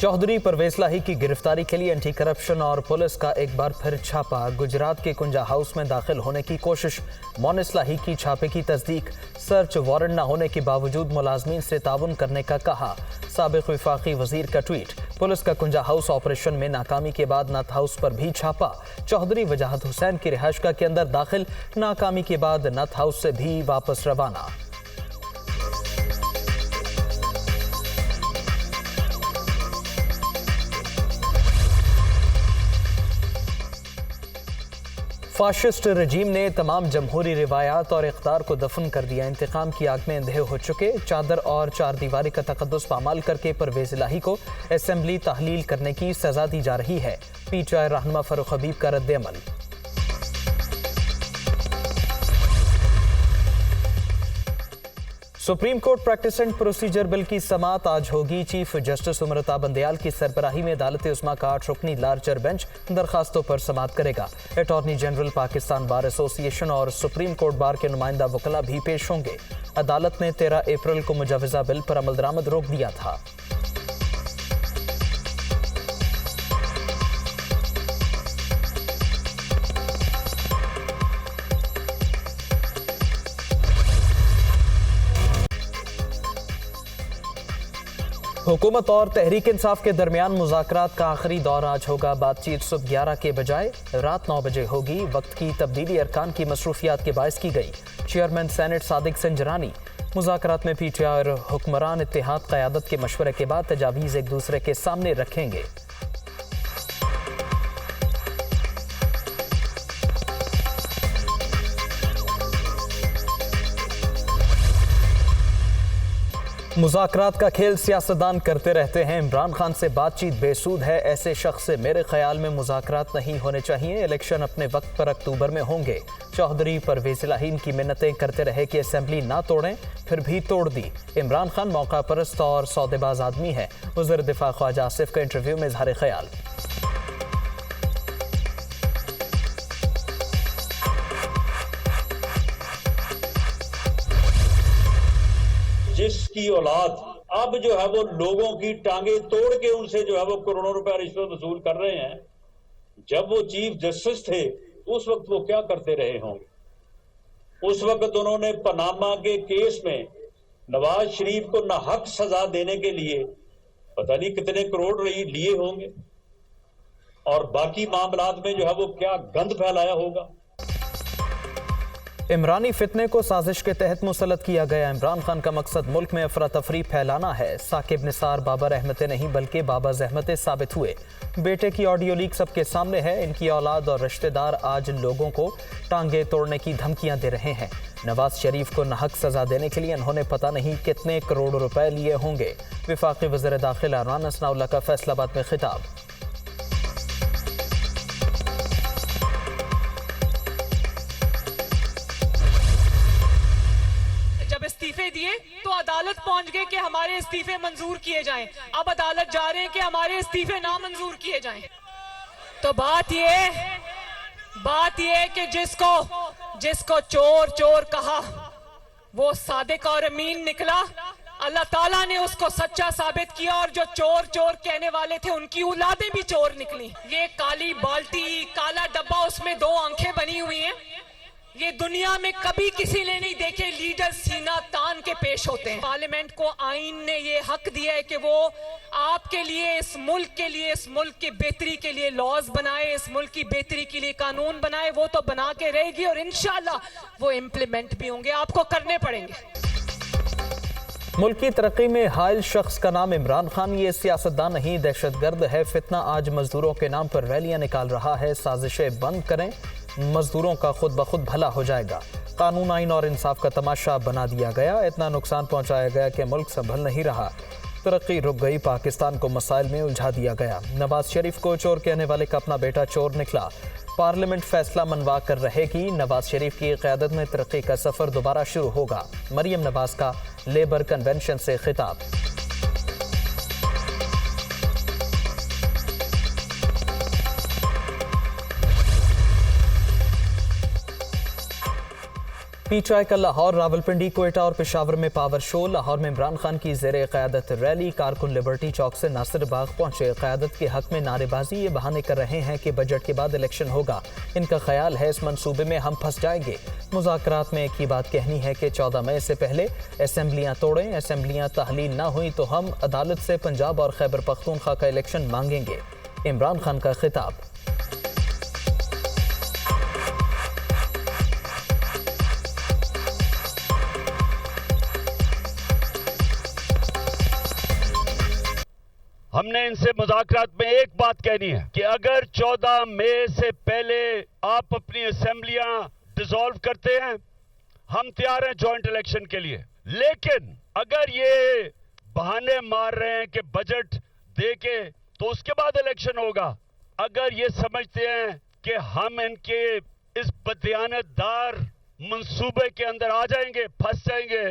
चौधरी परवेज लाही की गिरफ्तारी के लिए एंटी करप्शन और पुलिस का एक बार फिर छापा। गुजरात के कुंजा हाउस में दाखिल होने की कोशिश। मोनिस लाही की छापे की तस्दीक। सर्च वारंट न होने के बावजूद मुलाजमीन से ताउन करने का कहा। साबिक वफाकी वजीर का ट्वीट। पुलिस का कुंजा हाउस ऑपरेशन में नाकामी के बाद नथ हाउस पर भी छापा। चौधरी वजाहत हुसैन की रिहाइशगाह के अंदर दाखिल। नाकामी के बाद नथ हाउस से भी वापस रवाना। फाशिस्ट रजीम ने तमाम जमहूरी रिवायात और इक़्तिदार को दफन कर दिया। इंतकाम की आग में अंधे हो चुके। चादर और चार दीवारी का तकद्दुस पामाल करके परवेज लाही को असेंबली तहलील करने की सजा दी जा रही है। पीटीआई रहनुमा फारूक हबीब का रद्द-ए-अमल। Supreme court practice and procedure bill की समाअत आज होगी। चीफ जस्टिस उमरता बंदयाल की सरबराही में अदालत उस्मा का 8 रुकनी लार्जर बेंच दरखास्तों पर समाअत करेगा। Attorney general, Pakistan bar association और सुप्रीम कोर्ट बार के नुमाइंदा वकला भी पेश होंगे। अदालत ने 13 अप्रैल को मुजवजा बिल पर अमल दरामद रोक दिया था। हुकूमत और तहरीक इंसाफ के दरमियान मुज़ाकरात का आखिरी दौर आज होगा। बातचीत सुबह 11 के बजाय रात 9 बजे होगी। वक्त की तब्दीली अरकान की मसरूफियात के बायस की गई। Chairman senate Sadiq Sanjrani. मुज़ाकरात में पीटीआई और हुक्मरान इत्तेहाद क़यादत के मशवरे के बाद तजावीज़ एक दूसरे के सामने रखेंगे। मुज़ाकरात का खेल सियासतदान करते रहते हैं। इमरान खान से बातचीत बेसूद है। ऐसे शख्स से मेरे ख्याल में मुज़ाकरात नहीं होने चाहिए। इलेक्शन अपने वक्त पर अक्टूबर में होंगे। चौधरी परवेज लाही की मिन्नतें करते रहे कि असेंबली ना तोड़ें, फिर भी तोड़ दी। इमरान खान मौका परस्त और सौदेबाज आदमी है। वज़ीर दिफा ख्वाजा आसिफ का इंटरव्यू में इज़हार ख्याल। जिसकी औलाद अब जो है वो लोगों की टांगे तोड़ के उनसे जो है वो करोड़ों रुपए रिश्वत वसूल कर रहे हैं, जब वो चीफ जस्टिस थे उस वक्त वो क्या करते रहे होंगे? उस वक्त उन्होंने पनामा के केस में नवाज शरीफ को नाहक सजा देने के लिए पता नहीं कितने करोड़ लिए होंगे, और बाकी मामलात में जो है वो क्या गंद फैलाया होगा। इमरानी फितने को साजिश के तहत मुसल्लत किया गया। इमरान खान का मकसद मुल्क में अफरा तफरी फैलाना है। साकिब निसार बाबा रहमतें नहीं बल्कि बाबा ज़हमतें साबित हुए। बेटे की ऑडियो लीक सबके सामने है। इनकी औलाद और रिश्तेदार आज लोगों को टांगे तोड़ने की धमकियां दे रहे हैं। नवाज शरीफ को नाहक सजा देने के लिए उन्होंने पता नहीं कितने करोड़ रुपए लिए होंगे। वफाकी वज़ीर दाखिला राना सनाउल्लाह का फैसलाबाद में खिताब। इस्तीफे दिए तो अदालत पहुंच गए कि हमारे इस्तीफे मंजूर किए जाएं। अब अदालत जा रहे हैं कि हमारे इस्तीफे ना मंजूर किए जाएं। तो बात ये कि जिसको चोर चोर कहा वो सादिक और अमीन निकला। अल्लाह ताला ने उसको सच्चा साबित किया, और जो चोर चोर कहने वाले थे उनकी औलादें भी चोर निकली। ये काली बाल्टी, काला डब्बा, उसमें 2 आंखें बनी हुई हैं। ये दुनिया में कभी किसी ने नहीं देखे। लीडर सीना तान के पेश होते हैं। पार्लियामेंट को आईन ने ये हक दिया है कि वो आपके लिए, इस मुल्क की बेहतरी के लिए लॉज बनाए, इस मुल्क की बेहतरी के लिए कानून बनाए। वो तो बना के रहेगी और इंशाल्लाह वो इम्प्लीमेंट भी होंगे, आपको करने पड़ेंगे। मुल्क की तरक्की में हायल शख्स का नाम इमरान खान। ये सियासतदान नहीं, दहशतगर्द है। फितना आज मजदूरों के नाम पर रैलियां निकाल रहा है। साजिशें बंद करें, मजदूरों का खुद ब खुद भला हो जाएगा। कानून, आइन और इंसाफ का तमाशा बना दिया गया। इतना नुकसान पहुंचाया गया कि मुल्क संभल नहीं रहा। तरक्की रुक गई। पाकिस्तान को मसाइल में उलझा दिया गया। नवाज शरीफ को चोर कहने वाले का अपना बेटा चोर निकला। पार्लियामेंट फैसला मनवा कर रहेगी। नवाज शरीफ की क़यादत में तरक्की का सफर दोबारा शुरू होगा। मरियम नवाज का लेबर कन्वेंशन से खिताब। पीटीआई का लाहौर, रावलपिंडी, क्वेटा और पेशावर में पावर शो। लाहौर में इमरान खान की ज़ेरे क़यादत रैली। कारकुन लिबर्टी चौक से नासिर बाग पहुंचे। क़यादत के हक में नारेबाजी। ये बहाने कर रहे हैं कि बजट के बाद इलेक्शन होगा। इनका ख्याल है इस मंसूबे में हम फंस जाएंगे। मुज़ाकरात में एक ही बात कहनी है कि 14 मई से पहले असम्बलियाँ तोड़ें। असम्बलियाँ तहलील ना हुई तो हम अदालत से पंजाब और खैबर पख्तूनख्वा का इलेक्शन मांगेंगे। इमरान खान का खिताब। हमने इनसे मुज़ाकरात में एक बात कहनी है कि अगर 14 मई से पहले आप अपनी असेंबलियां डिसॉल्व करते हैं, हम तैयार हैं जॉइंट इलेक्शन के लिए। लेकिन अगर ये बहाने मार रहे हैं कि बजट दे के तो उसके बाद इलेक्शन होगा, अगर ये समझते हैं कि हम इनके इस बदयानतदार मंसूबे के अंदर आ जाएंगे, फंस जाएंगे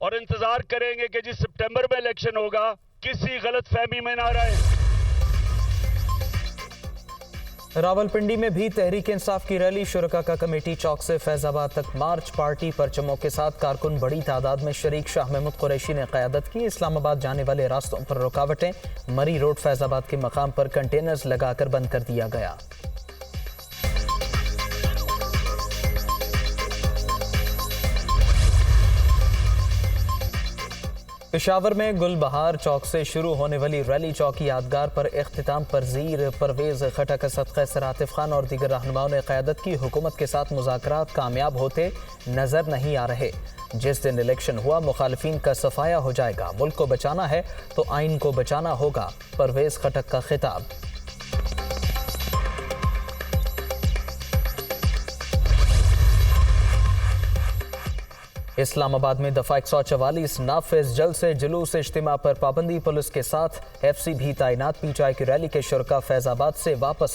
और इंतजार करेंगे कि जी सितंबर में इलेक्शन होगा, किसी गलत फहमी में ना रहे। रावलपिंडी में भी तहरीक इंसाफ की रैली। शुरका का कमेटी चौक से फैजाबाद तक मार्च। पार्टी परचमों के साथ कारकुन बड़ी तादाद में शरीक। शाह महमूद कुरैशी ने क़यादत की। इस्लामाबाद जाने वाले रास्तों पर रुकावटें। मरी रोड फैजाबाद के मकाम पर कंटेनर्स लगाकर बंद कर दिया गया। पेशावर में गुलबहार चौक से शुरू होने वाली रैली चौकी यादगार पर इख्तिताम पज़ीर। परवेज खटक, असद कैसर, आतिफ खान और दीगर रहनुमाओं ने क़यादत की। हुकूमत के साथ मुज़ाकरात कामयाब होते नजर नहीं आ रहे। जिस दिन इलेक्शन हुआ मुखालिफिन का सफाया हो जाएगा। मुल्क को बचाना है तो आइन को बचाना होगा। परवेज खटक का खिताब। इस्लामाबाद में दफा 144 नाफिज जल्द से जुलूस इज्तिमा पर पाबंदी। पुलिस के साथ FC भी तैनात। पीटीआई की रैली के शुरका फैजाबाद से वापस।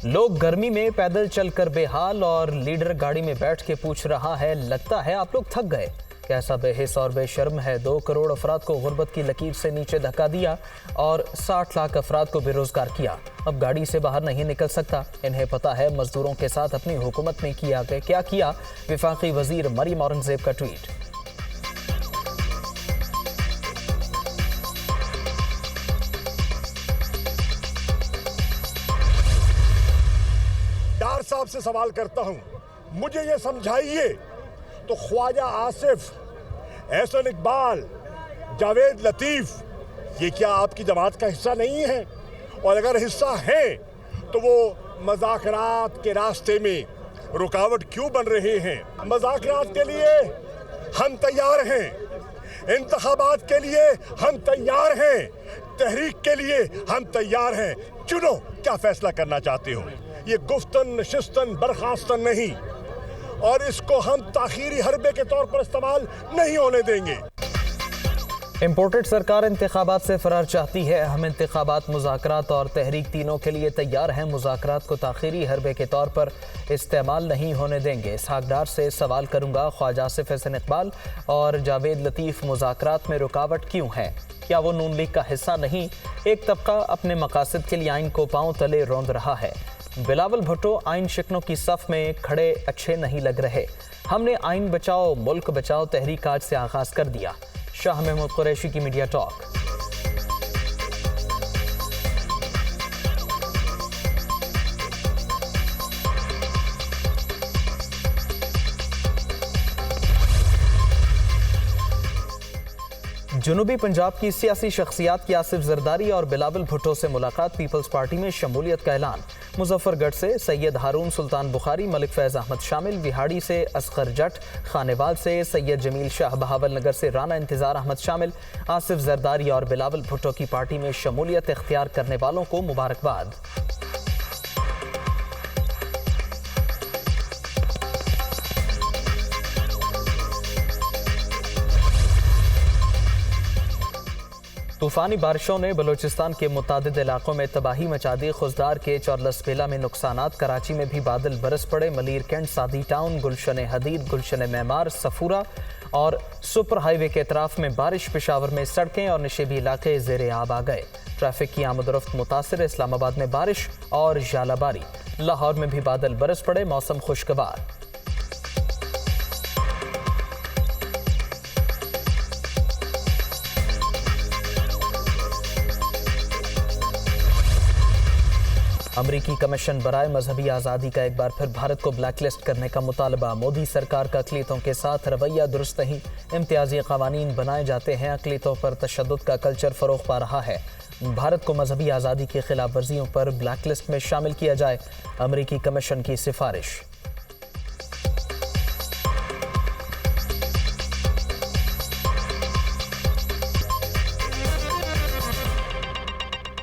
लोग गर्मी में पैदल चलकर बेहाल और लीडर गाड़ी में बैठ के पूछ रहा है, लगता है आप लोग थक गए। कैसा बेहिस और बेशर्म है। 2 करोड़ अफराद को गुर्बत की लकीर से नीचे धक्का दिया और 60 लाख अफराद को बेरोजगार किया। अब गाड़ी से बाहर नहीं निकल सकता। इन्हें पता है मजदूरों के साथ अपनी हुकूमत में क्या किया। विफाकी वजीर मरियम औरंगजेब का ट्वीट। डार साहब से सवाल करता हूं, मुझे ये समझाइए तो ख्वाजा आसिफ, एहसन इकबाल, जावेद लतीफ, ये क्या आपकी जमात का हिस्सा नहीं है? और अगर हिस्सा है तो वो मज़ाकरात के रास्ते में रुकावट क्यों बन रहे हैं? मज़ाकरात के लिए हम तैयार हैं, इंतखाबात के लिए हम तैयार हैं, तहरीक के लिए हम तैयार हैं। चुनो क्या फैसला करना चाहते हो। ये गुफ्तन नशिस्तन बर्खास्तन नहीं, और इसको हम ताखीरी हरबे के तौर पर इस्तेमाल नहीं होने देंगे। इम्पोर्टेड सरकार इंतखाबात से फरार चाहती है। हम इंतखाबात, मुज़ाकरात और तहरीक तीनों के लिए तैयार हैं। मुज़ाकरात को ताखीरी हरबे के तौर पर इस्तेमाल नहीं होने देंगे। इसहाक डार से सवाल करूंगा, ख्वाजा आसिफ, एहसन इकबाल और जावेद लतीफ मुज़ाकरात में रुकावट क्यों है? क्या वो नून लीग का हिस्सा नहीं? एक तबका अपने मकासद के लिए आइन को पांव तले रौंद रहा है। बिलावल भुट्टो आइन शिकनों की सफ में खड़े अच्छे नहीं लग रहे। हमने आइन बचाओ मुल्क बचाओ तहरीक आज से आगाज कर दिया। शाह महमूद कुरैशी की मीडिया टॉक। जनूबी पंजाब की सियासी शख्सियात की आसिफ जरदारी और बिलावल भुट्टो से मुलाकात। पीपल्स पार्टी में शमूलियत का ऐलान। मुजफ्फरगढ़ से सैयद हारून सुल्तान बुखारी, मलिक फैज अहमद शामिल। विहाड़ी से असगर जट, खानेवाल से सैयद जमील शाह, बहावल नगर से राना इंतजार अहमद शामिल। आसिफ जरदारी और बिलावल भुट्टो की पार्टी में शमूलियत इख्तियार करने वालों को मुबारकबाद। तूफानी बारिशों ने बलूचिस्तान के मुतादिद इलाकों में तबाही मचा दी। खुजदार के चौरलसपेला में नुकसानात। कराची में भी बादल बरस पड़े। मलीर कैंट, सादी टाउन, गुलशन हदीद, गुलशन मेमार, सफूरा और सुपर हाईवे के अतराफ में बारिश। पेशावर में सड़कें और नशेबी इलाके ज़ेरे आब आ गए। ट्रैफिक की आमदोरफ्त मुतासिर, इस्लामाबाद में बारिश और ज़ालाबारी। लाहौर में भी बादल बरस पड़े, मौसम खुशगवार। अमरीकी कमीशन बराए मजहबी आज़ादी का एक बार फिर भारत को ब्लैकलिस्ट करने का मुतालबा। मोदी सरकार का अक़लियतों के साथ रवैया दुरुस्त नहीं, इम्तियाजी क़वानीन बनाए जाते हैं, अक़लियतों पर तशद्दुद का कल्चर फ़रोग़ पा रहा है। भारत को मजहबी आज़ादी की खिलाफ वर्जियों पर ब्लैकलिस्ट में शामिल किया जाए, अमरीकी कमीशन की सिफारिश।